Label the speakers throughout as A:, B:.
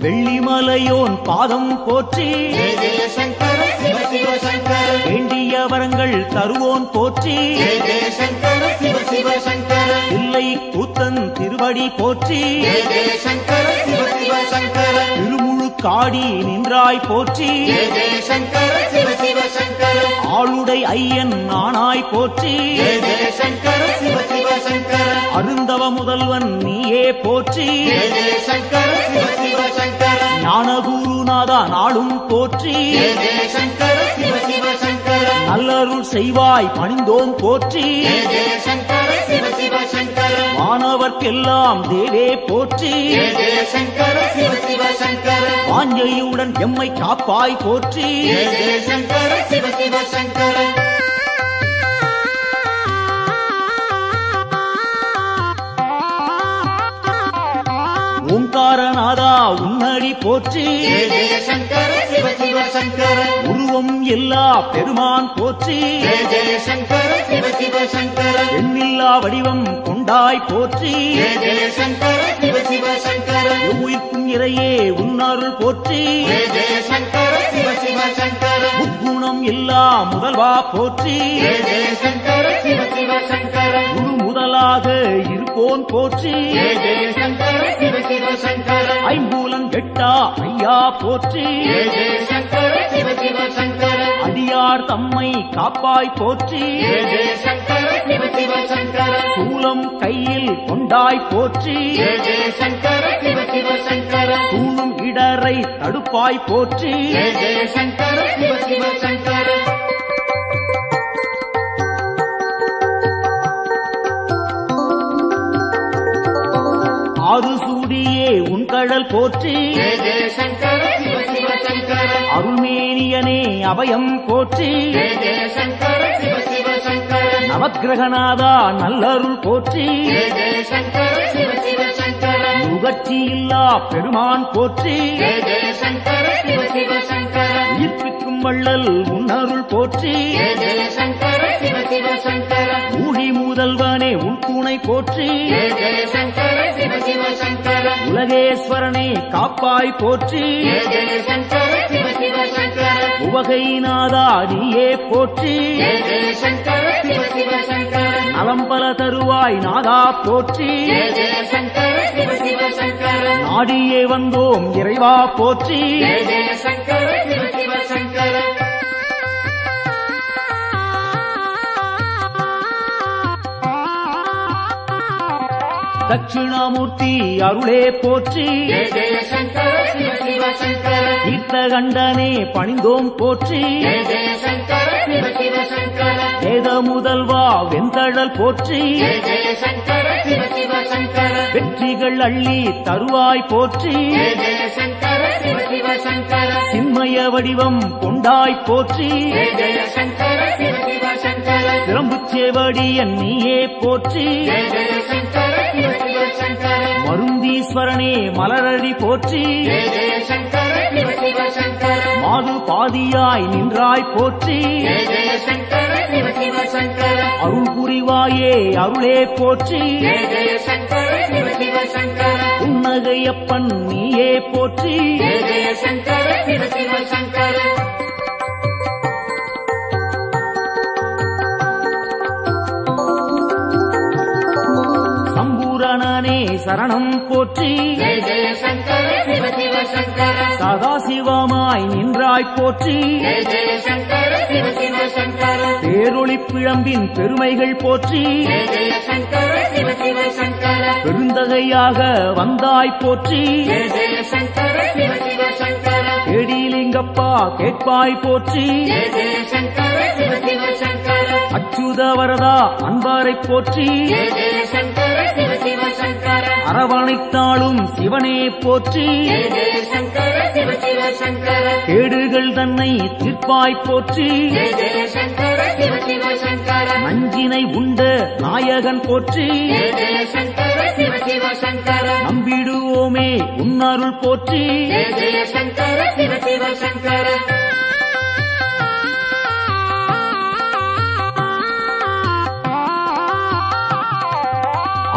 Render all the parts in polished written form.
A: வெள்ளிமலையோன் பாதம் போற்றி
B: ஜெய ஜெய சங்கர சிவ சிவ சங்கர
A: வேண்டிய வரங்கள் தருவோன் போற்றி
B: ஜெய ஜெய சங்கர சிவ சிவ சங்கர
A: இல்லை கூத்தன் திருவடி போற்றி
B: ஜெய ஜெய சங்கர சிவ சிவ சங்கர
A: திருமுழுக்காடி நின்றாய் போற்றி
B: ஜெய ஜெய சங்கர சிவ சிவ சங்கர
A: ஆளுடை ஐயன் நானாய் போற்றி
B: ஜெய ஜெய சங்கர சிவ சிவ சங்கர
A: அருந்தவ முதல்வன் நீயே போற்றி
B: ஜெய ஜெய சங்கர சிவ சிவ சங்கர
A: ஞானகுருநாதா நாளும் போற்றி
B: ஜெய ஜெய சங்கர சிவ சிவ சங்கர
A: நல்லருள் செய்வாய் பணிந்தோம் போற்றி
B: ஜெய ஜெய சங்கர சிவ சிவ சங்கர
A: மாணவர்க்கெல்லாம் தேவே போற்றி
B: ஜெய ஜெய சங்கர சிவ சிவ சங்கர
A: வாஞ்சையுடன் எம்மை காப்பாய் போற்றி
B: ஜெய ஜெய சங்கர சிவ சிவ சங்கர
A: ஓங்காரநாதா உன்னடி போற்றி
B: ஜெய ஜெய சங்கர சிவ சிவ சங்கர
A: உருவம் எல்லா பெருமான் போற்றி
B: ஜெய ஜெய சங்கர சிவ சிவ சங்கர
A: எண்ணில்லா வடிவம் கொண்டாய் போற்றி
B: ஜெய ஜெய சங்கர சிவ சிவ சங்கர
A: உயிர்க்கும் இறையே உன்னருள் போற்றி
B: ஜெய ஜெய சங்கர சிவ சிவ சங்கர
A: முக்குணம் எல்லா முதல்வா போற்றி
B: ஜெய ஜெய சங்கர சிவ சிவ சங்கர
A: குரு முதலாக இருப்போன் போற்றி
B: ஜெய ஜெய சங்கர சிவ சிவ சங்கர
A: ஐம்பூலன் கெட்டா ஐயா போற்றி
B: ஜெய ஜெய சங்கர சிவ சிவ சங்கர
A: அடியார் தம்மை காப்பாய் போற்றி
B: ஜெய ஜெய சங்கர சிவ சிவ சங்கர
A: சூலம் கையில் கொண்டாய் போற்றி
B: ஜெய ஜெய சங்கர சிவ சிவ சங்கர
A: சூழும் இடரை தடுப்பாய் போற்றி
B: ஜெய ஜெய சங்கர சிவ சிவ சங்கர
A: ஆறு சூடியே உன் கடல் போற்றி
B: ஜெய ஜெய சங்கர சிவ சிவ சங்கர
A: அருள்மேனியனே அபயம் போற்றி
B: ஜெய ஜெய சங்கர சிவ சிவ சங்கர
A: நவக்கிரகநாதா நல்லருள் போற்றி
B: ஜெய ஜெய சங்கர சிவ சிவ சங்கர
A: நுகர்ச்சி இல்லா பெருமான் போற்றி
B: ஜெய ஜெய சங்கர சிவ சிவ சங்கர
A: உயிர்ப்பிக்கும் வள்ளல் உன்னருள் போற்றி
B: ஜெய ஜெய சங்கர சிவ சிவ சங்கர
A: ஊழி முதல்வனே உன் துணை போற்றி
B: ஜெய ஜெய சங்கர சிவ சிவ சங்கர
A: உலகேஸ்வரனே காப்பாய் போற்றி
B: ஜெய ஜெய சங்கர சிவ சிவ சங்கர
A: உவகைநாதா நீயே போற்றி
B: ஜெய ஜெய சங்கர சிவ சிவ சங்கர
A: நலம்பல தருவாய் நாதா போற்றி
B: ஜெய ஜெய சங்கர சிவ சிவ சங்கர
A: நாடியே வந்தோம் இறைவா போற்றி
B: ஜெய ஜெய சங்கர சிவ சிவ சங்கர
A: தட்சிணாமூர்த்தி அருளே போற்றி
B: ஜெய ஜெய சங்கர சிவ சிவ சங்கர
A: தீர்த்தகண்டனே பணிந்தோம் போற்றி
B: ஜெய ஜெய சங்கர சிவ சிவ சங்கர
A: வேத முதல்வா வெந்தழல் போற்றி
B: ஜெய ஜெய சங்கர சிவ சிவ சங்கர
A: வெற்றிகள் அள்ளி தருவாய் போற்றி
B: ஜெய ஜெய சங்கர சிவ சிவ சங்கர
A: சின்மய வடிவம் கொண்டாய் போற்றி
B: ஜெய ஜெய சங்கர சிவ சிவ சங்கர
A: சிரம்புச்சேவடியன் நீயே போற்றி
B: ஜெய ஜெய சங்கர சிவ சிவ சங்கர
A: மருந்தீஸ்வரனே மலரடி போற்றி
B: ஜெய ஜெய சங்கர சிவ சிவ சங்கர
A: மாது பாதியாய் நின்றாய் போற்றி
B: ஜெய ஜெய சங்கர சிவ சிவ சங்கர
A: அருள் புரிவாயே அருளே போற்றி
B: ஜெய ஜெய சங்கர சிவ சிவ சங்கர
A: புன்னகையப்பன் நீயே போற்றி
B: ஜெய ஜெய சங்கர சிவ சிவ சங்கர
A: சம்பூரணனே சரணம் போற்றி
B: ஜெய ஜெய சங்கர சிவ சிவ சங்கர
A: சதாசிவமாய் நின்றாய் போற்றி
B: ஜெய ஜெய சங்கர சிவ சிவ சங்கர
A: பேரொளி பிழம்பின் பெருமைகள் போற்றி
B: ஜெய ஜெய சங்கர சிவ சிவ சங்கர
A: பெருந்தகையாக வந்தாய் போற்றி
B: ஜெய ஜெய சங்கர சிவ சிவ சங்கர
A: கேடிலிங்கப்பா கேட்பாய் போற்றி
B: ஜெய ஜெய சங்கர சிவ சிவ சங்கர
A: அச்சுத வரதா அன்பாரை போற்றி
B: ஜெய ஜெய சங்கர சிவ சிவ சங்கர
A: அரவணைத்தாளும் சிவனே போற்றி
B: ஜெய ஜெய சங்கர சிவ சிவ சங்கர
A: கேடுகள் தன்னை தீர்ப்பாய் போற்றி
B: ஜெய ஜெய சங்கர சிவ சிவ சங்கர
A: நஞ்சினை உண்ட நாயகன் போற்றி
B: ஜெய ஜெய சங்கர சிவ சிவ சங்கர
A: நம்பிடுவோமே உன்னருள் போற்றி
B: ஜெய ஜெய சங்கர சிவ சிவ சங்கர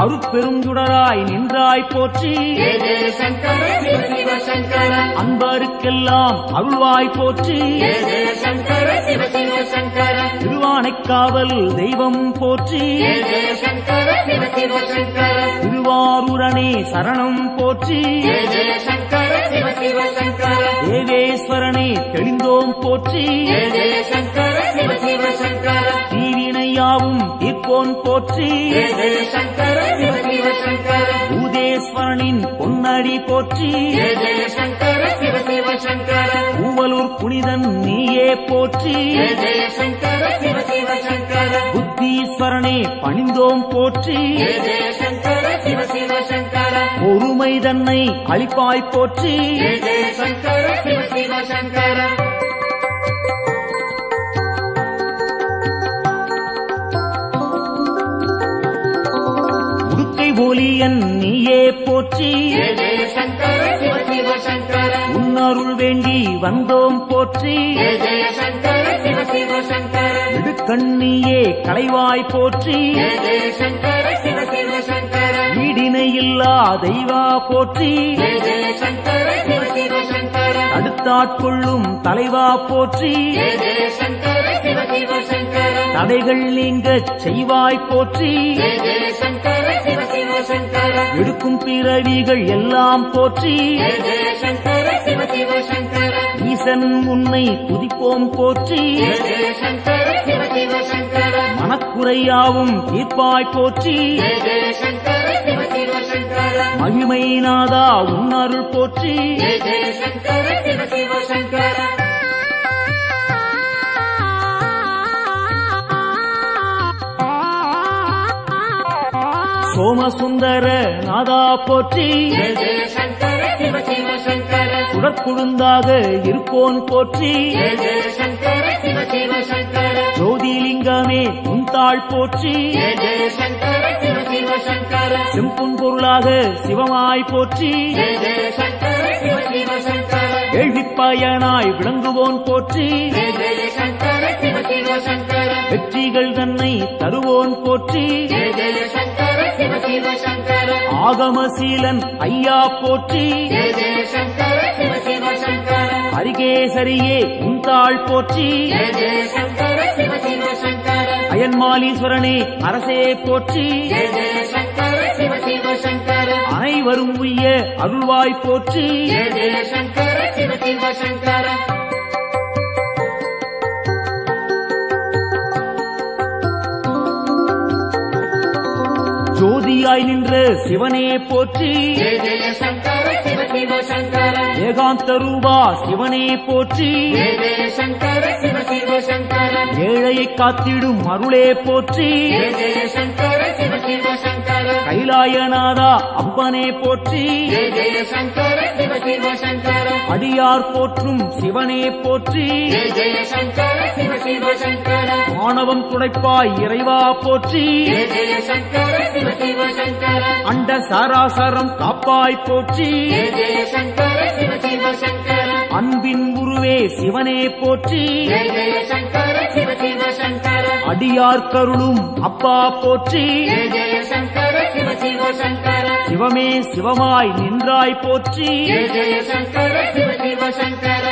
A: அருட்பெருஞ்சுடராய் நின்றாய் போற்றி
B: ஜெய ஜெய சங்கர சிவ சிவ சங்கர
A: அன்பருக்கெல்லாம் அருள்வாய் போற்றி
B: ஜெய ஜெய சங்கர சிவ சிவ சங்கர
A: திருவானைக்காவல் தெய்வம் போற்றி
B: ஜெய ஜெய சங்கர சிவ சிவ சங்கர
A: திருவாரூரணே சரணம் போற்றி
B: ஜெய ஜெய சங்கர சிவ சிவ சங்கர
A: தேவேஸ்வரனே தெளிந்தோம் போற்றி
B: ஜெய ஜெய சங்கர சிவ சிவ சங்கர
A: தீவினையாவும் தீர்ப்போன் போற்றி
B: ஜெய ஜெய சங்கர சிவ சிவ சங்கர
A: பூதேஸ்வரனின் பொன்னடி போற்றி
B: ஜெய ஜெய சங்கர சிவ சிவ சங்கர
A: பூவலூர் புனிதன் நீயே போற்றி
B: ஜெய ஜெய சங்கர சிவ சிவ சங்கர
A: புத்தீஸ்வரனே பணிந்தோம் போற்றி
B: ஜெய ஜெய சங்கர சிவ சிவ சங்கர
A: பொறுமை தன்னை அளிப்பாய் போற்றி
B: ஜெய ஜெய சங்கர சிவ சிவ சங்கர
A: உடுக்கை ஒலியன் நீயே போற்றி
B: ஜெய ஜெய சங்கர சிவ சிவ சங்கர
A: உன்னருள் வேண்டி வந்தோம் போற்றி
B: ஜெய ஜெய சங்கர சிவ சிவ சங்கர
A: விடுக்கண்ணியே களைவாய் போற்றி
B: ஜெய ஜெய சங்கர சிவ சிவ சங்கர
A: ஈடினை இல்லா தெய்வா போற்றி
B: ஜெய ஜெய சங்கர சிவ சிவ சங்கர
A: தடுத்தாட்கொள்ளும் தலைவா போற்றி
B: ஜெய ஜெய சங்கர சிவ சிவ சங்கர
A: தடைகள் நீங்கச் செய்வாய் போற்றி
B: ஜெய ஜெய சங்கர சிவ சிவ சங்கர
A: எடுக்கும் பிறவிகள் எல்லாம் போற்றி
B: ஜெய ஜெய சங்கர சிவ சிவ சங்கர
A: ஈசன் உன்னை துதிப்போம் போற்றி
B: ஜெய ஜெய சங்கர சிவ சிவ சங்கர
A: மனக்குறையாவும் தீர்ப்பாய் போற்றி
B: ஜெய ஜெய சங்கர சிவ சிவ சங்கர
A: மகிமை நாதா உன்னருள் போற்றி
B: ஜெய ஜெய சங்கர சிவ சிவ சங்கர
A: சோமசுந்தர நாதா போற்றி
B: ஜெய ஜெய சங்கர சிவ சிவ சங்கர
A: சுடற்குழுந்தாக இருப்போன் போற்றி
B: ஜெய ஜெய சங்கர சிவ சிவ சங்கர
A: ஜோதிலிங்கமே உந்தாள் போற்றி
B: ஜெய ஜெய சங்கர சிவ சிவ சங்கர
A: செம்பொன் பொருளாக சிவமாய் போற்றி
B: ஜெய ஜெய சங்கர சிவ சிவ சங்கர
A: கேள்விப்பயனாய் விளங்குவோன் போற்றி
B: ஜெய ஜெய சங்கர சிவ சிவ சங்கர
A: வெற்றிகள் தன்னை தருவோன் போற்றி
B: ஜெய ஜெய சங்கர சிவ சிவ சங்கர
A: ஆகமசீலன் ஐயா போற்றி
B: ஜெய ஜெய சங்கர சிவ சிவ சங்கர
A: அரிகேசரியே உந்தாள் போற்றி
B: ஜெய ஜெய சங்கர சிவ சிவ சங்கர
A: அயன்மாலீஸ்வரனே அரசே போற்றி
B: ஜெய ஜெய சங்கர சிவ சிவ சங்கர
A: அனைவரும் உய்ய அருள்வாய் போற்றி
B: ஜெய ஜெய சங்கர சிவ சிவ சங்கர
A: ஜோதியாய் நின்ற சிவனே போற்றி
B: ஜெய ஜெய சங்கர சிவ சிவ சங்கர
A: ஏகாந்த ரூபா சிவனே போற்றி
B: ஜெய ஜெய சங்கர சிவ சிவ சங்கர
A: ஏழையை காத்திடும் அருளே போற்றி
B: ஜெய ஜெய சங்கர சிவ சிவ சங்கர
A: கைலாயநாதா அப்பனே போற்றி
B: ஜெய ஜெய சங்கர சிவ சிவ சங்கர
A: அடியார் போற்றும் சிவனே போற்றி
B: ஜெய ஜெய சங்கர சிவ சிவ சங்கர
A: ஆணவம் துடைப்பாய் இறைவா போற்றி
B: ஜெய ஜெய சங்கர சிவ சிவ சங்கர
A: அண்ட சாராசரம் காப்பாய் போற்றி
B: ஜெய ஜெய சங்கர சிவ சிவ சங்கர
A: அன்பின் உருவே சிவனே போற்றி
B: ஜெய ஜெய சங்கர சிவ சிவ சங்கர
A: அடியார் கருளும் அப்பா போற்றி
B: ஜெய ஜெய சங்கர சிவ சிவ சங்கர
A: சிவமே சிவமாய் நின்றாய் போற்றி
B: ஜெய ஜெய சங்கர சிவ சிவ சங்கர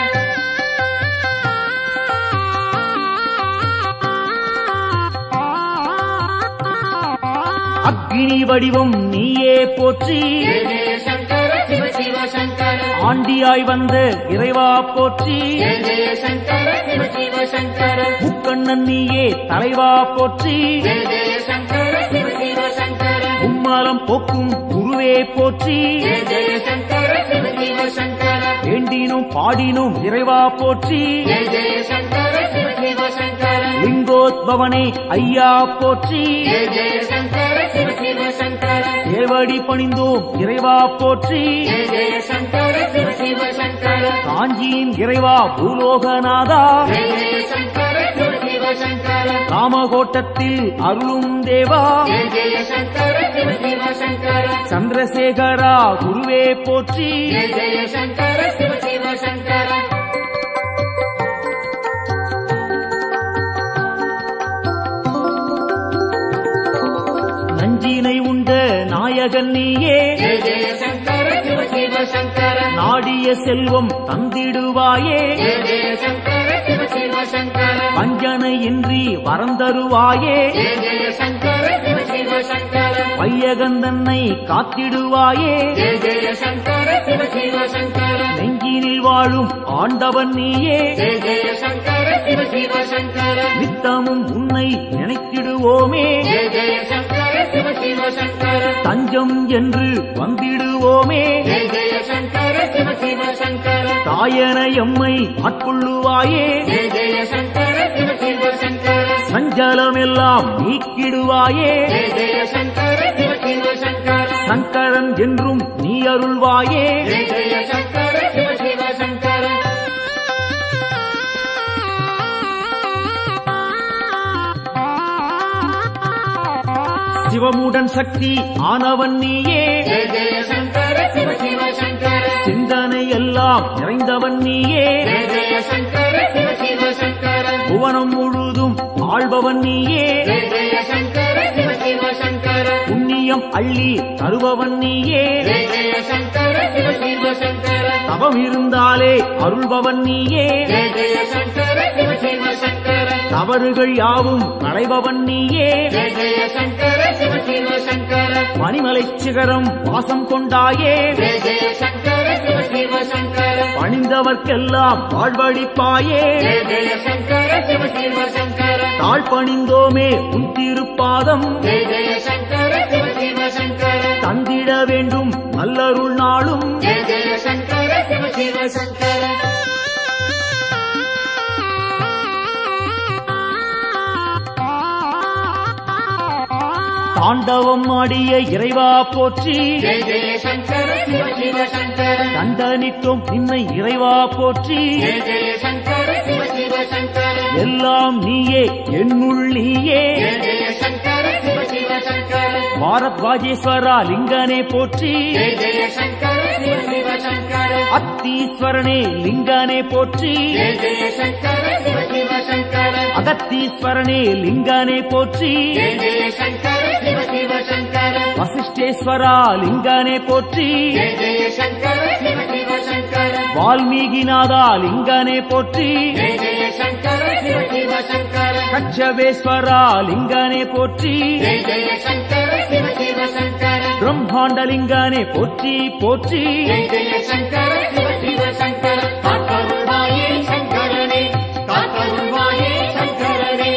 A: அக்னி வடிவம் நீயே போற்றி
B: ஜெய ஜெய சங்கர சிவ சிவ சங்கர
A: ஆண்டியாய் வந்த இறைவா போற்றி
B: ஜெய ஜெய சங்கர சிவ சிவ சங்கர
A: முக்கண்ணன் நீயே தலைவா போற்றி
B: ஜெய ஜெய சங்கர சிவ சிவ சங்கர
A: உம்மாலம் போக்கும் குருவே போற்றி
B: ஜெய ஜெய சங்கர சிவ சிவ சங்கர
A: வேண்டினும் பாடினும் இறைவா போற்றி
B: ஜெய ஜெய சங்கர சிவ சிவ சங்கர
A: லிங்கோத்பவனே ஐயா போற்றி
B: ஜெய ஜெய சங்கர சிவ சிவ சங்கர
A: சேவடி பணிந்தோம் இறைவா போற்றி
B: ஜெய ஜெய சங்கர சிவ சிவ சங்கர
A: காஞ்சியின் இறைவா பூலோகநாதா
B: ஜெய ஜெய சங்கர சிவ சிவ சங்கர
A: காமகோட்டத்தில் அருளும் தேவா
B: ஜெய ஜெய சங்கர சிவ சிவ சங்கர
A: சந்திரசேகரா குருவே போற்றி
B: ஜெய ஜெய சங்கர சிவ சிவ சங்கர
A: நஞ்சினை உண்ட நாயகன் நீயே
B: ஜெய ஜெய சங்கர சிவ சிவ சங்கர
A: நாடிய செல்வம் தந்திடுவாயே
B: ஜெய ஜெய சங்கர சிவ சிவ சங்கர
A: வஞ்சனையின்றி வரம் தருவாயே
B: ஜெய ஜெய சங்கர சிவ சிவ சங்கர
A: வையகந்தன்னை காத்திடுவாயே
B: ஜெய ஜெய சங்கர சிவ சிவ சங்கர
A: நெஞ்சினில் வாழும் ஆண்டவன் நீயே
B: ஜெய ஜெய சங்கர சிவ சிவ சங்கர
A: நித்தமும் உன்னை நினைத்திடுவோமே
B: ஜெய ஜெய சங்கர சிவ சிவ சங்கர
A: தஞ்சம் என்று வந்திடுவோமே
B: ஜெய ஜெய சங்கர சிவ சிவ சங்கர
A: தாயன எம்மை ஆட்கொள்ளுவாயே
B: ஜெய ஜெய சங்கர சிவ சிவ சங்கர
A: சஞ்சலமெல்லாம் நீக்கிடுவாயே
B: ஜெய ஜெய சங்கர சிவ சிவ சங்கர
A: சங்கரன் என்றும் நீ அருள்வாயே
B: ஜெய ஜெய சங்கர சிவ சிவ சங்கர
A: சிவமுடன் சக்தி ஆனவன் நீயே
B: ஜெய ஜெய சங்கர சிவ சிவ சங்கர
A: சிந்தனை எல்லாம் நிறைந்தவன் நீயே
B: ஜெய ஜெய சங்கர சிவ சிவ சங்கர
A: புவனம் முழுதும் ஆள்பவன் நீயே
B: ஜெய ஜெய சங்கர சிவ சிவ சங்கர
A: புண்ணியம் அள்ளி தருபவன் நீயே
B: ஜெய ஜெய சங்கர சிவ சிவ சங்கர
A: தவம் இருந்தாலே அருள்பவன் நீயே
B: ஜெய ஜெய சங்கர சிவ சிவ சங்கர
A: தவறுகள் யாவும் களைபவன் நீயே
B: ஜெய ஜெய சங்கர சிவ சிவ சங்கர
A: பனிமலை சிகரம் வாசம் கொண்டாயே
B: ஜெய ஜெய சங்கர சிவ சிவ சங்கர
A: பணிந்தவர்க்கெல்லாம் வாழ்வழிப்பாயே
B: ஜெய ஜெய சங்கர சிவ சிவ சங்கர
A: தாழ் பணிந்தோமே உன் திருப்பாதம்
B: ஜெய ஜெய சங்கர சிவ சிவ சங்கர
A: தந்திட வேண்டும் நல்லருள் நாளும்
B: ஜெய ஜெய சங்கர சிவ சிவ சங்கர
A: தாண்டவம் ஆடிய இறைவா போற்றி
B: ஜெய ஜெய சங்கர சிவ சிவ சங்கர
A: தண்டனிட்டோம் நின்னை இறைவா போற்றி
B: ஜெய ஜெய சங்கர சிவ சிவ சங்கர
A: எல்லாம் நீயே என்னுள் நீயே
B: ஜெய ஜெய சங்கர சிவ சிவ சங்கர
A: பாரத்வாஜேஸ்வரா லிங்கனே போற்றி
B: ஜெய ஜெய சங்கர சிவ சிவ சங்கர
A: அத்தீஸ்வரனே லிங்கனே போற்றி
B: ஜெய ஜெய சங்கர சிவ சிவ சங்கர
A: அகத்தீஸ்வரனே லிங்கனே போற்றி
B: ஜெய ஜெய சங்கர சிவ சிவ சங்கர
A: வசிஷ்டேஸ்வரா லிங்கனே போற்றி
B: ஜெய ஜெய சங்கர சிவ சிவ சங்கர
A: வால்மீகிநாதா லிங்கனே போற்றி
B: ஜெய ஜெய சங்கர சிவ சிவ சங்கர
A: கச்சவேஸ்வரா லிங்கனே போற்றி
B: ஜெய ஜெய சங்கர சிவ சிவ சங்கர
A: பிரம்மாண்டலிங்கனே போற்றி போற்றி
B: ஜெய ஜெய சங்கர சிவ சிவ சங்கர காத்தருள்வாயே சங்கரனே காத்தருள்வாயே சங்கரனே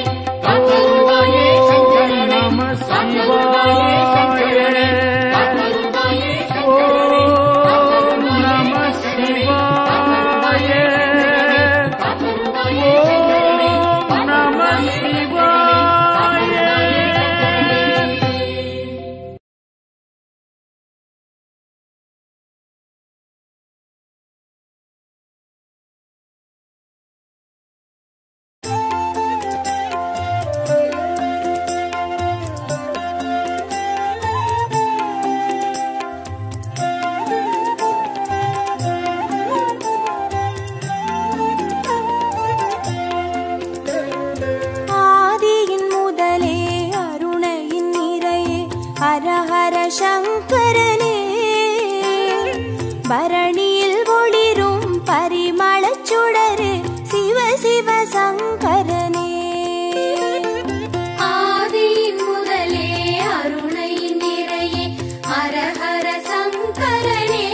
B: காத்தருள்வாயே சங்கரனே
A: நம
B: காத்தருள்வாயே சங்கரனே காத்தருள்வாயே சங்கரனே
A: ஓம் நம சிவாய
B: காத்தருள்வாயே
A: ஓம் நம சிவாய
C: ஆதியின் முதலே அருணையின் நிறையே ஹர ஹர சங்கரனே பரணியில் ஒளிரும் பரிமளச் சுடரே சிவ சிவ சங்கரனே
D: ஆதியின் முதலே அருணையின் நிறையே ஹர ஹர சங்கரனே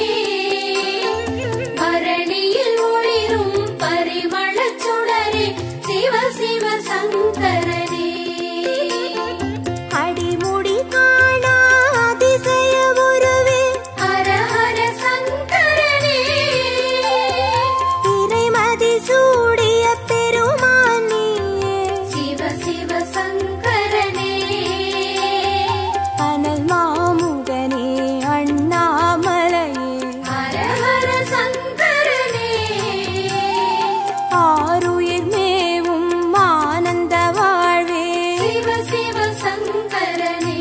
D: பரணியில் ஒளிரும் பரிமளச் சுடரே சிவ சிவ சங்கரனே
C: அடிமுடி காணா அதிசய உருவே
D: ஹர ஹர சங்கரனே
C: இறைமதி சூடிய பெருமான் நீயே
D: சிவ சிவ சங்கரனே
C: அனல் மாமுகனே அண்ணாமலையே
D: ஹர ஹர சங்கரனே
C: ஆருயிர் மேவும் ஆனந்த வாழ்வே
D: சிவ சிவ சங்கரனே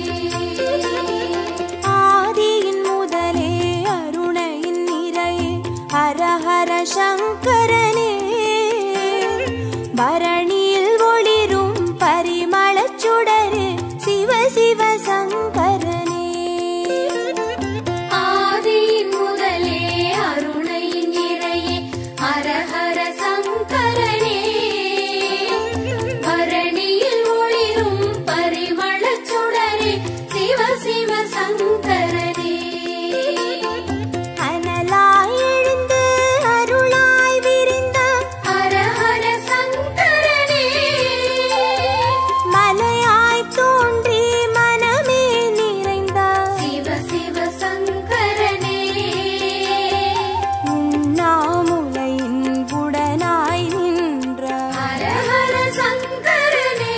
C: ஆதியின் முதலே அருணையின் நிறையே ஹர ஹர சங்கரனே பரணியில் ஒளிரும் பரிமளச் சுடரே சிவ சிவ சங்கரனே
D: சங்கரனே
C: அனலாய் எழுந்து அருளாய் விரிந்த
D: ஹர ஹர சங்கரனே
C: மலையாய் தோன்றி மனமே நிறைந்த
D: சிவ சிவ சங்கரனே
C: உண்ணாமுலையின் உடனாய் நின்ற
D: ஹர ஹர சங்கரனே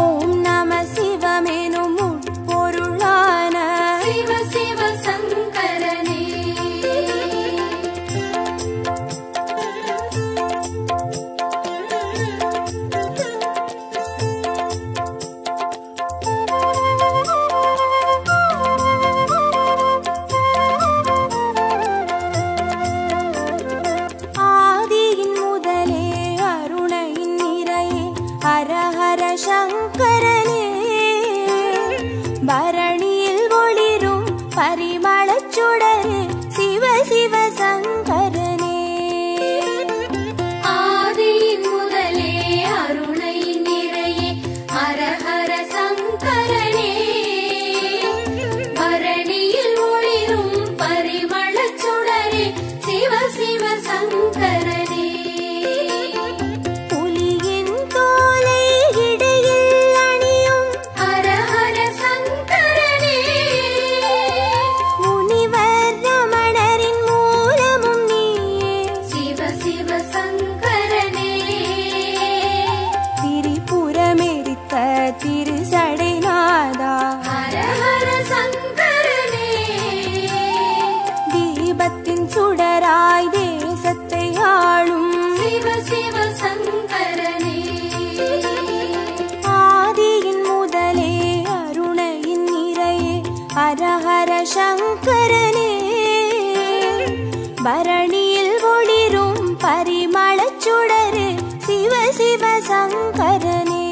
C: ஓம் நம சிவமெனும் உட்பொருளான
D: சிவ சிவ சங்கரனே
C: ஆதியின் முதலே அருணையின் நிறையே ஹர ஹர சங்கரனே பரணியில் ஒளிரும் பரிமளச் சுடரே சிவ சிவ சங்கரனே
D: ஆதியின் முதலே அருணை நிறையே ஹர ஹர சங்கரனே பரணியில் ஒளிரும் பரிமளச் சுடரே சிவ சிவ சங்கரனே
C: புலியின் தோலை இடையில் அணியும்
D: ஹர ஹர சங்கரனே
C: முனிவர் ரமணரின் மூலமும் நீயே
D: சிவ சிவ சங்கரனே
C: திரிபுரமெரித்த திருசடைநாதா
D: ஹர ஹர சங்கரனே
C: தீபத்தின் சுடராய் தேசத்தை ஆளும்
D: சிவ சிவ சங்கரனே
C: ஆதியின் முதலே அருணையின் நிறையே ஹர ஹர சங்கரனே பரணியில் ஒளிரும் பரிமளச் சுடரே சிவ சிவ சங்கரனே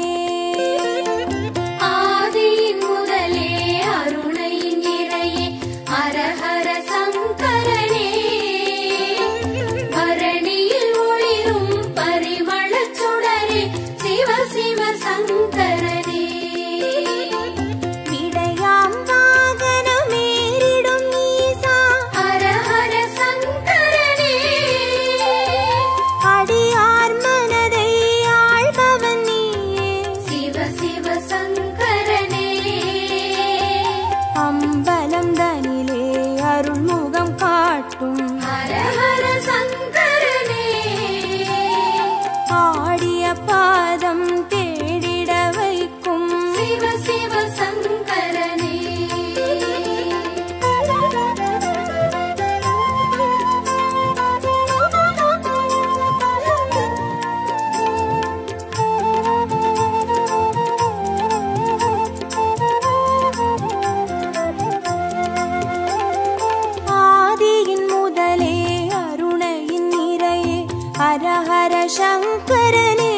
D: ஆதியின் முதலே அருணை நிறையே ஹர ஹர சங்கரனே பரணியில் ஒளிரும் பரிமளச் சுடரே சிவ சிவ சங்கரனே
C: விடையாம் வாகனமேறிடும் ஈசா
D: ஹர ஹர சங்கரனே
C: அடியார் மனதை ஆள்பவன் நீயே
D: சிவ சிவ சங்கரனே
C: அம்பலம் தனிலே அருள்முகம் காட்டும்
D: ஹர ஹர சங்கரனே
C: ஆடிய பாதம் தேடிட வைக்கும்
D: சிவ சிவ சங்கரனே
C: ஆதியின் முதலே அருணையின் நிறையே ஹர ஹர சங்கரனே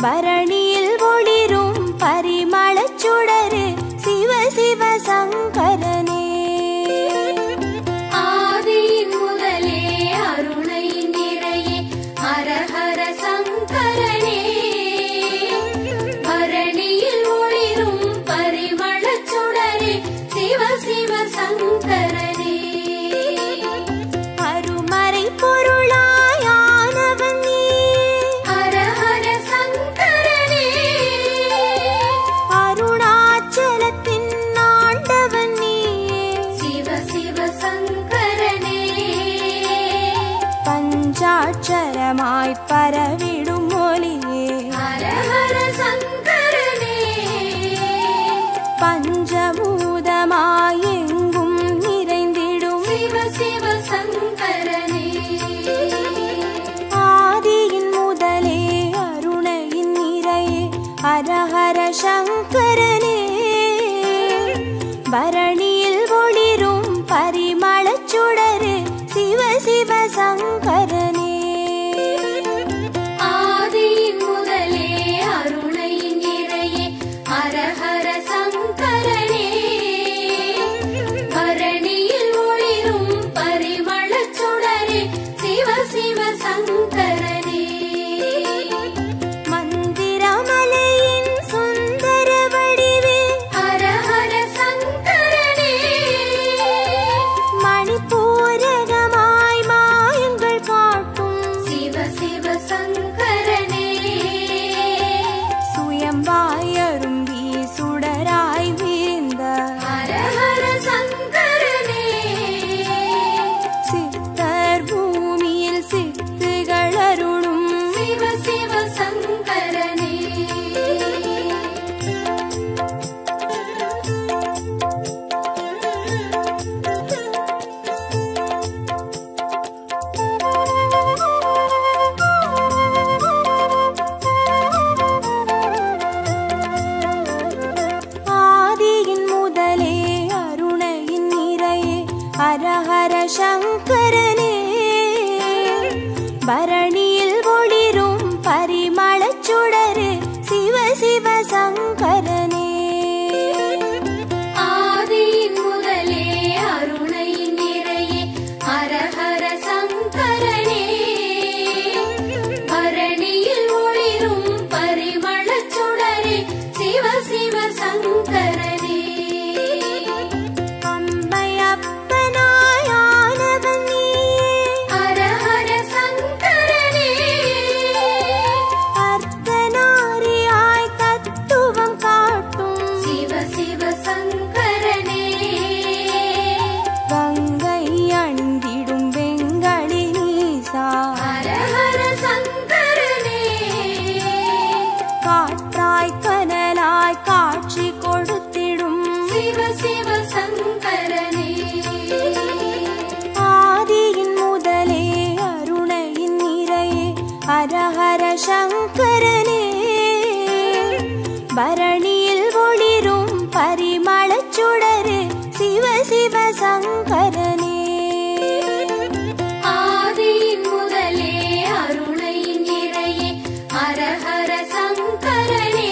C: பரணியில் ஒளிரும் பரிமளச் சுடரே சிவ சிவ சங்கரனே
D: ஆதியின் முதலே அருணை நிறையே ஹர ஹர சங்கரனே பரணியில் ஒளிரும் பரிமளச் சுடரே சிவ சிவ சங்கரனே
C: அருமறை பொருளாயானவன் நீயே
D: ஹர ஹர சங்கரனே
C: அருணாச்சலத்தின் ஆண்டவன் நீயே
D: சிவ சிவ சங்கரனே
C: பஞ்சாட்சரமாய் பரவிடும் ஒளியே
D: ஹர ஹர சங்கரனே
C: பஞ்சபூதமாய் எங்கும் நிறைந்திடும்
D: சிவ சிவ சங்கரனே
C: ஆதியின் முதலே அருணையின் நிறையே ஹர ஹர சங்கரனே பரணியில் ஒளிரும் பரிமளச் சுடரே சிவ சிவ சங்கரனே
D: ஆதியின் முதலே அருணை நிறையே ஹர ஹர சங்கரனே சிவ சங்கரனே
C: ஆதியின் முதலே அருணையின் நிறையே ஹரஹர சங்கரனே பரணியில் ஒளிரும் பரிமளச் சுடரே சிவ சிவ சங்கரனே
D: ஆதியின் முதலே அருணையின் நிறையே ஹரஹர சங்கரனே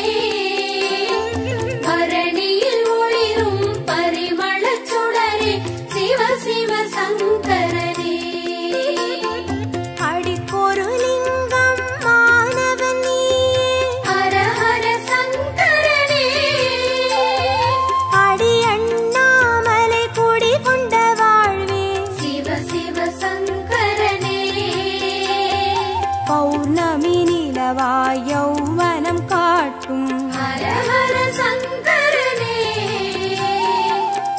D: பரணியில் ஒளிரும் பரிமளச் சுடரே சிவ சிவ சங்கரனே
C: அடிக்கொரு லிங்கம் மாணவன் நீயே
D: ஹரஹர சங்கரனே
C: அடி அண்ணாமலை குடி கொண்ட வாழ்வே
D: சிவ சிவ சங்கரனே
C: பௌர்ணமி நிலவாய் யௌவனம் காட்டும்
D: ஹரஹர சங்கரனே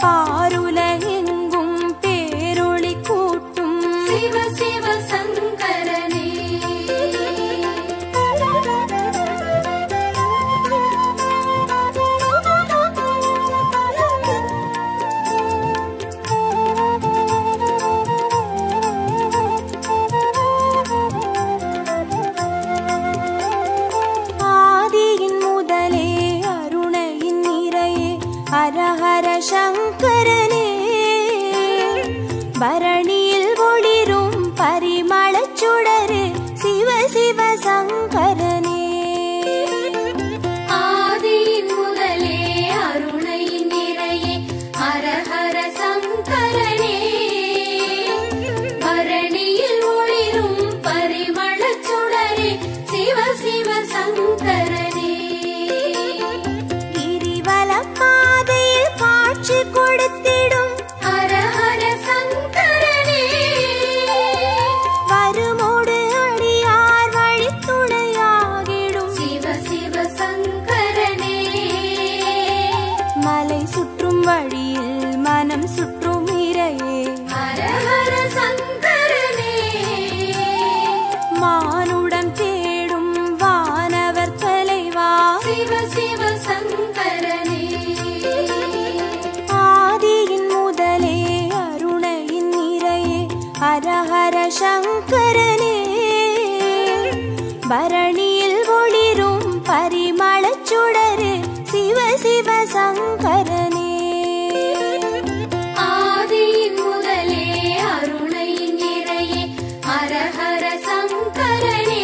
C: பாருலகெங்கும் பேரொளி கூட்டும்
D: சிவ சிவ சங்கரனே
C: ஆதியின் முதலே அருணையின் நிறையே ஹரஹர சங்கரனே பரணியில் ஒளிரும் பரிமளச் சுடரே சிவ சிவ சங்கரனே
D: ஆதியின் முதலே அருணையின் நிறையே ஹரஹர சங்கரனே பரணியில் ஒளிரும் பரிமளச் சுடரே சிவ சிவ சங்கரனே
C: கிரிவல பாதையில் காட்சி கொடுத்திடும்
D: ஹரஹர சங்கரனே
C: வருமோடு அடியார் வழித்துணையாகிடும்
D: சிவ சிவ சங்கரனே
C: மலை சுற்றும் வழியில் மனம் சுற்றும் இறையே
D: ஹரஹர சங்கரனே
C: மானுடம் தேடும் வானவர் தலைவா
D: சிவ சிவ சங்கரனே
C: ஆதியின் முதலே அருணையின் நிறையே ஹரஹர சங்கரனே பரணியில் ஒளிரும் பரிமளச் சுடரே சிவ சிவ சங்கரனே
D: ஆதியின் முதலே அருணையின் நிறையே ஹரஹர சங்கரனே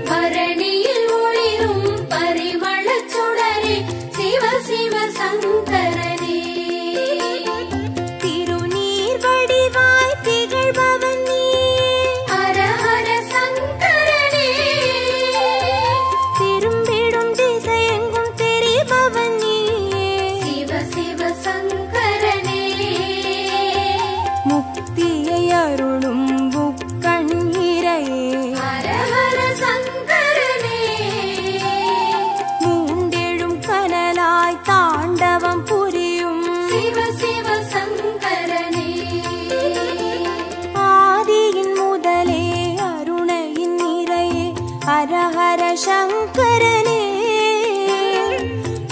D: பரணியில் ஒளிரும் பரிமளச் சுடரே சிவ சிவ சங்கரனே
C: திருநீர் வடிவாய் திகழ்பவன் நீயே
D: ஹரஹர சங்கரனே
C: திரும்பிடும் திசையெங்கும் தெரிபவன் நீயே
D: சிவ சிவ சங்கரனே
C: முக்தியை அருளும் புக்கண் இறையே
D: ஹரஹர சங்கரனே
C: மூண்டெழும் கனலாய் தாண்டவம் புரியும்
D: சிவ சிவ சங்கரனே
C: ஆதியின் முதலே அருணையின் நிறையே ஹரஹர சங்கரனே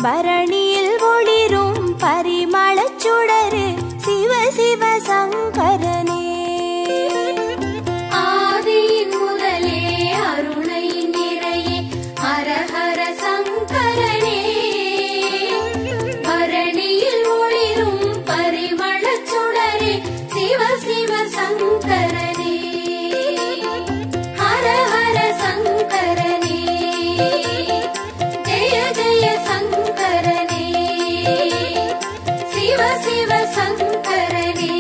C: பரணியில் ஒளிரும் பரிமளச் சுடரே சிவ சிவ சங்கரனே
D: ஆதியின் முதலே அருணையின் நிறையே ஹரஹர சங்கரனே பரணியில் ஒளிரும் பரிமளச் சுடரே சிவ சிவ சங்கரனே ஹரஹர சங்கரனே ஜெய ஜெய சங்கரனே சிவ சிவ சங்கரனே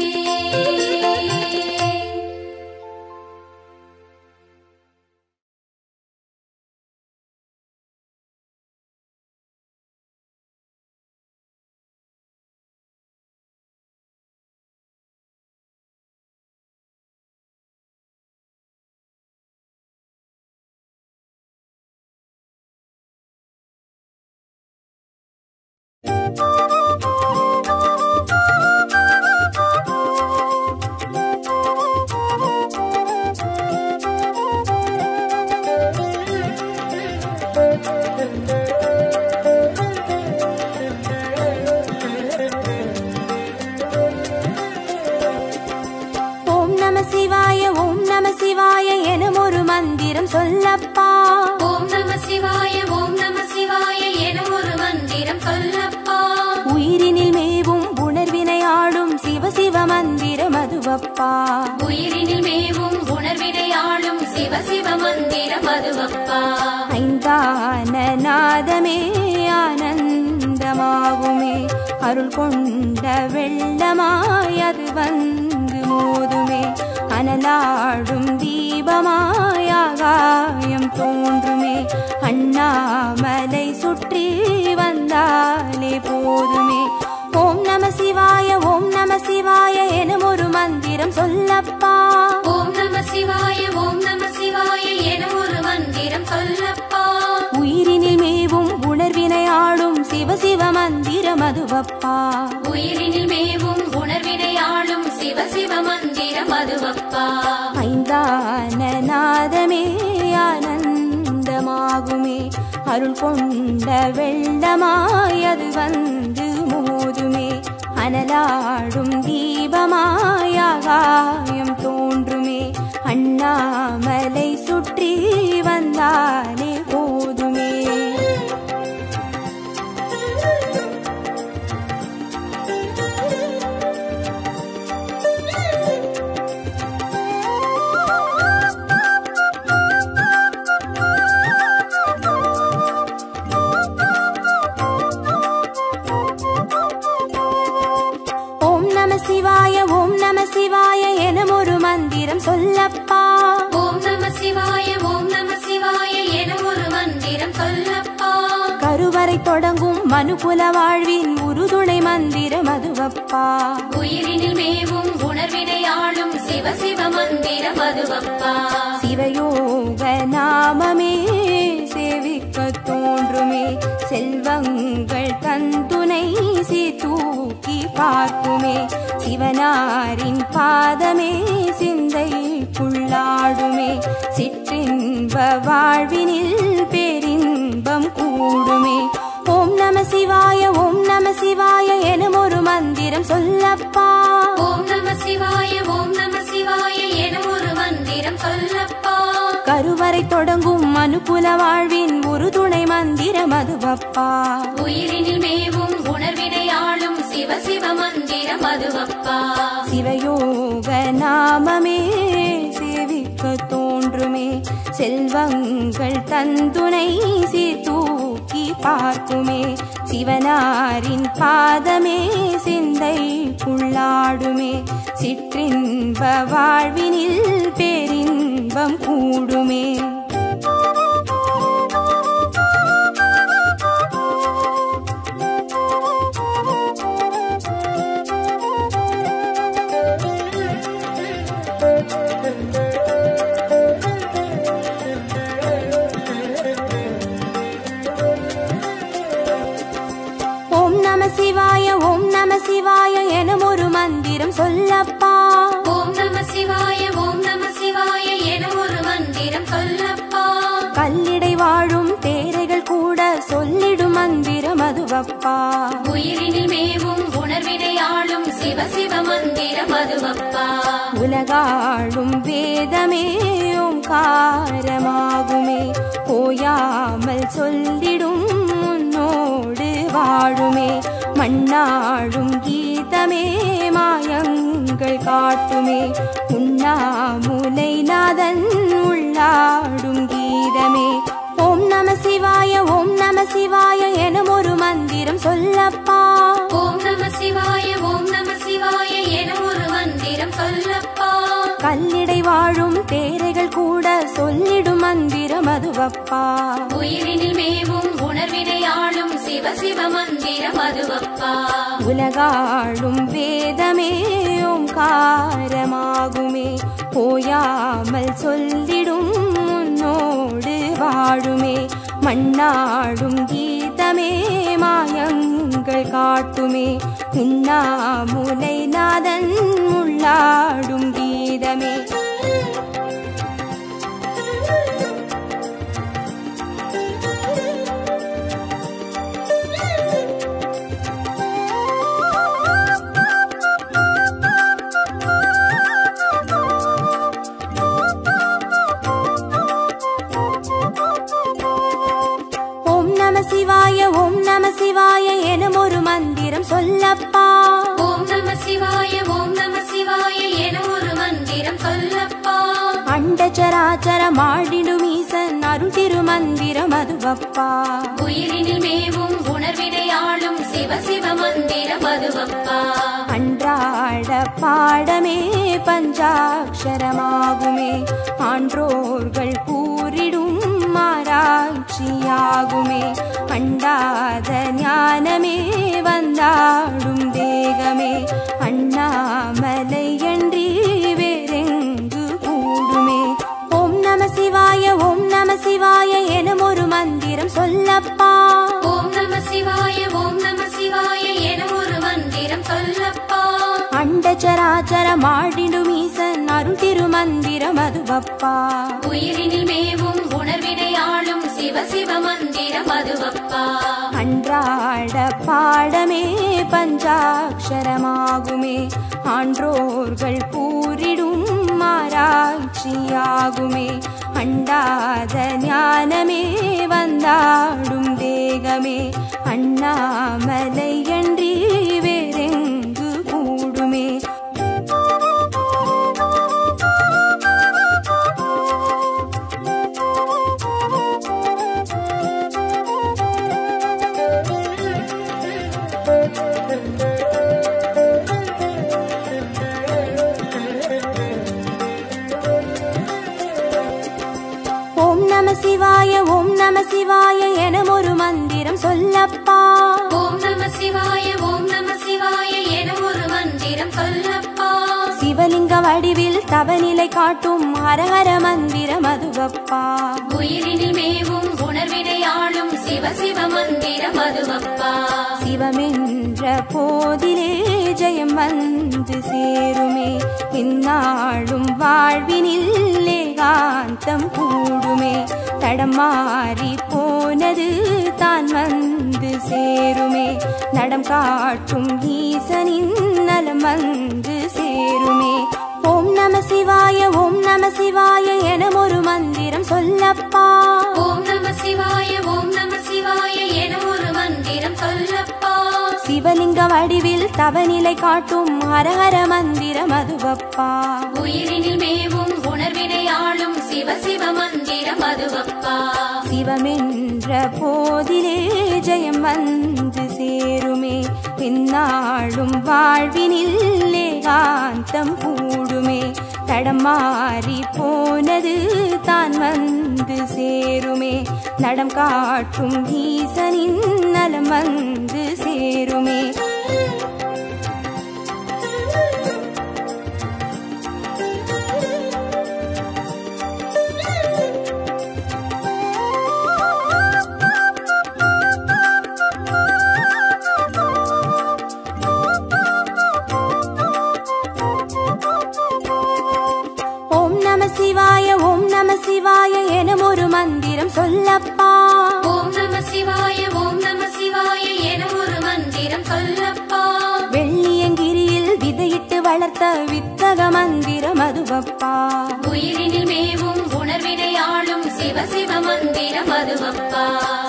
D: மந்திரம் சொல்லப்பா.
C: உயிரினில் மேவும் உணர்வினை ஆளும் சிவ சிவ மந்திரம் அதுவப்பா.
D: உயிரினில் மேவும் உணர்வினை ஆளும் சிவ சிவ மந்திரம் அதுவப்பா.
C: ஐந்தான நாதமே ஆனந்தமாகுமே அருள் கொண்ட வெள்ளமாய் அது வந்து மோதுமே அனலாடும் தீபமாய் ஆகாயம் தோன்றுமே அண்ணாமலை சுற்றி வந்தாலே போதுமே. ஓம் நம சிவாய ஓம் நம சிவாய எனும் ஒரு மந்திரம் சொல்லப்பா.
D: ஓம் நம சிவாய ஓம் நம சிவாய என ஒரு மந்திரம் சொல்லப்பா.
C: உயிரினில் மேவும் உணர்வினை ஆளும் சிவ சிவ மந்திரம் அதுவப்பா.
D: உயிரினில் மேவும் உணர்வினை ஆளும் சிவ சிவ மந்திரம் அதுவப்பா.
C: ஐந்தான நாதமே ஆனந்தமாகுமே அருள் கொண்ட வெள்ளமாய் அது வந்து மோதுமே அனலாடும் தீபமாய் ஆகாயம் தோன்றுமே அண்ணாமலை சுற்றி வந்தாலே போதுமே. சிவாய ஓம் நம சிவாய எனும் ஒரு மந்திரம் சொல்லப்பா.
D: ஓம் நம சிவாய ஓம் நம சிவாய என ஒரு மந்திரம் சொல்லப்பா.
C: கருவறை தொடங்கும் மனுகுல வாழ்வின் உறுதுணை மந்திரம் அதுவப்பா.
D: உயிரினில் மேவும் உணர்வினை ஆளும் சிவ சிவ மந்திரம் அதுவப்பா.
C: சிவயோக நாமமே சேவிக்க தோன்றுமே செல்வங்கள் தந்துணை தூக்கி பார்க்குமே சிவனாரின் பாதமே சிந்தைக்குள்ளாடுமே சிற்றின்ப வாழ்வினில் பேரின்பம் கூடுமே. ஓம் நம சிவாய ஓம் நம சிவாய எனும் ஒரு மந்திரம் சொல்லப்பா.
D: ஓம் நம சிவாய ஓம் நம சிவாய என ஒரு மந்திரம் சொல்லப்பா.
C: கருவறை தொடங்கும் மனுகுல வாழ்வின் ஒரு துணை மந்திரம் அதுவப்பா.
D: உயிரினில் மேவும் உணர்வினை ஆளும் சிவ சிவ மந்திரம் அதுவப்பா.
C: சிவயோக நாமமே சேவிக்க தோன்றுமே செல்வங்கள் தந்துணை தூக்கி பார்க்குமே சிவனாரின் பாதமே சிந்தைக்குள்ளாடுமே சிற்றின்ப வாழ்வினில் பேரின்பம் கூடுமே. ஓம் நம சிவாய ஓம் நம சிவாய எனும் ஒரு மந்திரம் சொல்லப்பா.
D: ஓம் நம சிவாய ஓம் நம சிவாய என ஒரு மந்திரம் சொல்லப்பா.
C: கல்லிடை வாழும் தேரைகள் கூட சொல்லிடும் மந்திரம் அதுவப்பா.
D: உயிரினில் மேவும் உணர்வினை ஆளும் சிவ சிவ மந்திரம் அதுவப்பா.
C: உலகாளும் வேதமே ஓங்காரமாகுமே ஓயாமல் சொல்லிடும் முன்னோடு வாழுமே மண்ணாளும் கீதமே மாயங்கள் காட்டுமே உண்ணாமுலை நாதன் உள்ளாடும் கீதமே. ஓம் நம சிவாய ஓம் நம சிவாய எனும் ஒரு மந்திரம் சொல்லப்பா.
D: ஓம் நம சிவாய ஓம் நம சிவாய என ஒரு மந்திரம் சொல்லப்பா.
C: கல்லிடை வாழும் தேரைகள் கூட சொல்லிடும் மந்திரம் அதுவப்பா.
D: உயிரினில் மேவும் உணர்வினை ஆளும் சிவ சிவ மந்திரம் அதுவப்பா.
C: உலகாளும் வேதமே ஓங்காரமாகுமே ஓயாமல் சொல்லிடும் முன்னோடு வாழுமே மண்ணாளும் கீதமே மாயங்கள் காட்டுமே உண்ணாமுலை நாதன் உள்ளாடும் கீதமே. ஓம் நம சிவாய ஓம் நம சிவாய மந்திரம் சொல்லப்பா.
D: ஓம் நம சிவாய ஓம் நம சிவாய என ஒரு மந்திரம் சொல்லப்பா.
C: அண்டச்சராச்சரம் ஆடிடும் ஈசன் அருள் திருமந்திரம் அதுவப்பா.
D: உயிரினில் மேவும் உணர்வினை ஆளும் சிவ சிவ மந்திரம் அதுவப்பா.
C: அன்றாட பாடமே பஞ்சாட்சரமாகுமே, ஆன்றோர்கள் கூறிடும் ஆராய்ச்சியாகுமே. அண்டாத ஞானமே வந்தாடும் தேகமே, அண்ணாமலையன்றி வேறெங்கு கூடுமே. ஓம் நம சிவாய ஓம் நம சிவாய எனும் ஒரு மந்திரம் சொல்லப்பா.
D: ஓம் நம சிவாய ஓம் நம சிவாய என ஒரு மந்திரம் சொல்லப்பா.
C: அண்டச்சராச்சரம் ஆடிடும் ஈசன் அருள் திருமந்திரம் அதுவப்பா.
D: உயிரினில் மேவும் உணர்வினை ஆளும் சிவ சிவ மந்திரம் அதுவப்பா.
C: அன்றாட பாடமே பஞ்சாட்சரமாகுமே, ஆன்றோர்கள் கூறிடும் ஆராய்ச்சியாகுமே. அண்டாத ஞானமே வந்தாடும் தேகமே, அண்ணாமலையன்றி வேறெங்கு கூடுமே. ஓம் நம சிவாய ஓம் நம சிவாய எனும் ஒரு மந்திரம் சொல்லப்பா.
D: ஓம் நம சிவாய ஓம் நம சிவாய என ஒரு மந்திரம் சொல்லப்பா.
C: சிவலிங்க வடிவில் தவநிலை காட்டும் ஹரஹர மந்திரம் அதுவப்பா.
D: உயிரினில் மேவும் உணர்வினை ஆளும் சிவ சிவ மந்திரம் அதுவப்பா.
C: சிவமென்ற போதிலே ஜெயம் வந்து சேருமே, இந்நாளும் வாழ்வினில் ஏகாந்தம் கூடுமே. தடம் மாறி போனது தான் வந்து சேருமே, நடம் காட்டும் ஈசனின் நலம் வந்து சேருமே. ஓம் நம சிவாய ஓம் நம சிவாய எனும் ஒரு மந்திரம் சொல்லப்பா.
D: ஓம் நம சிவாய ஓம் நம சிவாய என ஒரு மந்திரம் சொல்லப்பா.
C: சிவலிங்க வடிவில் தவநிலை காட்டும் ஹரஹர மந்திரம் அதுவப்பா.
D: உயிரினில் மேவும் உணர்வினை ஆளும் சிவ சிவ மந்திரம் அதுவப்பா.
C: சிவமென்ற போதிலே ஜெயம் வந்து சேருமே, இந்நாளும் வாழ்வினில் ஏகாந்தம் கூடுமே. தடம் மாறி போனது தான் வந்து சேருமே, நடம் காட்டும் ஈசனின் நலம் வந்து சேருமே. ஓம் நம சிவாய ஓம் நம சிவாய எனும் ஒரு மந்திரம் சொல்லப்பா.
D: ஓம் நம சிவாய ஓம் நம சிவாய என ஒரு மந்திரம் சொல்லப்பா.
C: வெள்ளியங்கிரியில் விதையிட்டு வளர்த்த வித்தக மந்திரம் அதுவப்பா.
D: உயிரினில் மேவும் உணர்வினை ஆளும் சிவ சிவ மந்திரம் அதுவப்பா.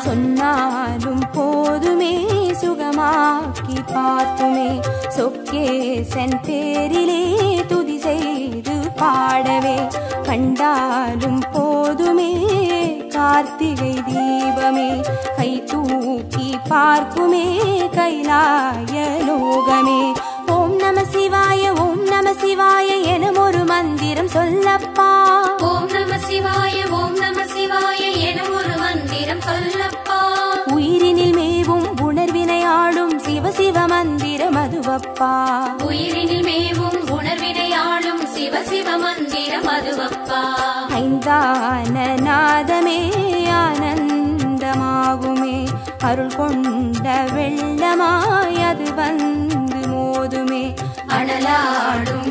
C: சொன்னாலும் போதுமே சுகமாக்கி பார்த்துமே, சொக்கேசன் பேரிலே துதி செய்து பாடவே. கண்டாலும் போதுமே கார்த்திகை தீபமே, கை தூக்கி பார்க்குமே கைலாய லோகமே. ஓம் நம சிவாய ஓம் நம சிவாய எனும் ஒரு மந்திரம் சொல்லப்பா.
D: ஓம் நம சிவாய ஓம் நம சிவாய என ஒரு மந்திரம் சொல்லப்பா.
C: உயிரினில் மேவும் உணர்வினை ஆளும் சிவ சிவ மந்திரம் அதுவப்பா.
D: உயிரினில் மேவும் உணர்வினை ஆளும் சிவ சிவ மந்திரம் அதுவப்பா.
C: ஐந்தான நாதமே ஆனந்தமாகுமே, அருள் கொண்ட வெள்ளமாய் அது வந்து மோதுமே.
D: அனலாடும்